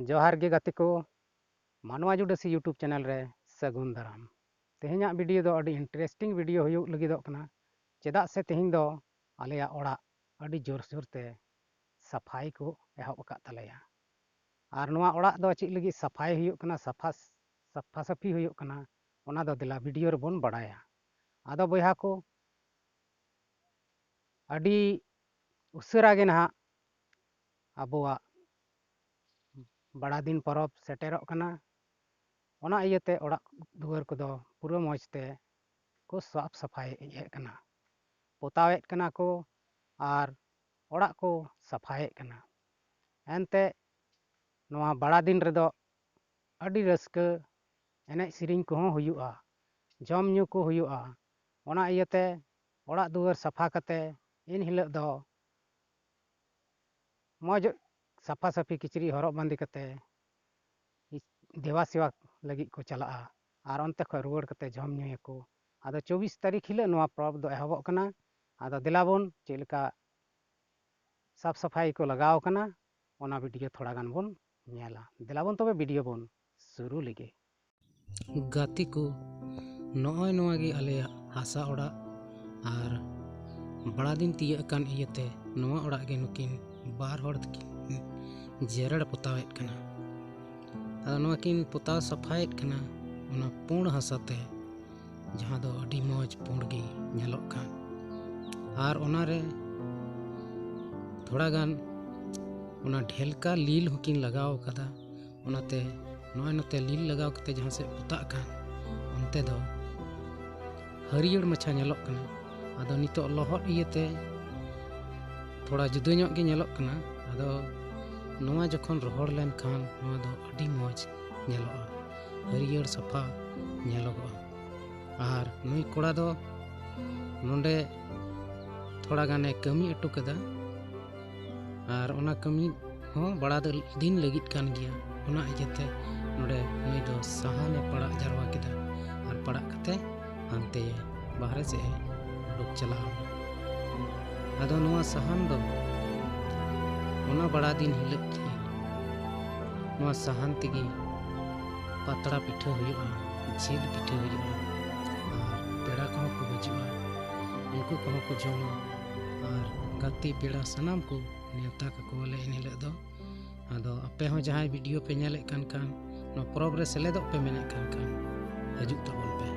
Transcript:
जोहार गे गाते को मानवा जुडासी यूट्यूब चैनल रे सगुन दाराम। तेहेኛ वीडियो दो अड़ी इंटरेस्टिंग वीडियो हुयुग लगिदोग कना चेदा से तेहेñ दो आलेया ओड़ा अड़ी जोर जोर ते सफाई को एहब अकाद तलेया आर नोआ ओड़ा दो चेद लगी सफाई हुयुग कना सफा सफी हुयुग कना ओना दो दिला वीडियो रे बोन बड़ाया। आदो बयहा को अड़ी उसारा गे नहा आबोआ बड़ा दिन परब सेटेरोग कना ओना इयते ओड़ा दुआर को दो पूरा मौजते को साफ सफाई हे कना पोतावेत कना को आर ओड़ा को सफाए कना एनते नोआ बड़ा दिन रेदो अड़ी रस्का एने सिरिंग को हुयुआ जम न्यू को हुयुआ ओना इयते ओड़ा दुआर सफा कते इन हिलक दो मौज सफा सफी किचरी हरब बांदी कते देवा सेवा लगी को चला और अंत खो रुआड़ कते जम न्यूको आदो 24 तारीख हिल नोआ परब दो एहबोग कना आदो दिलाबोन चेलका साफ सफाई को लगाव कना ओना वीडियो थोड़ा गान बोन नेला दिलाबोन तबे वीडियो बोन शुरू लगे गाती को नॉय नोआ गे आले हासा ओड़ा और बड़ा दिन तिया कान इयते नोआ ओड़ा गे नुकिन बार होड़ जेरड़ पोतावेत कना आदो नोआ किन पोताव सफाएत कना ओना पुण हासाते जहाँ दो अड़ी मौज पुण गे नेलोग कान और ओना रे थोड़ा गान ओना ढेलका लील होकिन लगाव कदा ओनाते नॉय नते लील लगाव कते जहाँ से पोता कान उनते दो हरियर मछा नेलोग कना आदो नितो लहद इयते थोड़ा जुदा ᱧᱚᱜ गे नेलोग कना आदो नोआ जखन रोहड़ लेन खान नोआ दो अड़ी मौज नेलोगा हरियर सफा नेलोगा और नुई कोड़ा दो नोंडे थोड़ा गाने कमी अटू कदा और ओना कमी हो बड़ा दिन लगित कान गया ओना इयते नोडे नुई दो सहाने पड़ा जरवा केदा और पड़ा कते हानते बाहर से उडुक चला आदो नोआ सहान दो ओना बड़ा दिन हिलक नोआ सहान तेगी पातड़ा पिठा हुयुआ झील पिठा हुयुआ और पेड़ा को को बजुआ उनको को जमा और गाती पेड़ा सनाम को नेवता का कोले इन हिलक दो आदो आपे हो जहां वीडियो पे नेले कान नो परब रे सेलेदो पे मेने कान हजू तबन पे।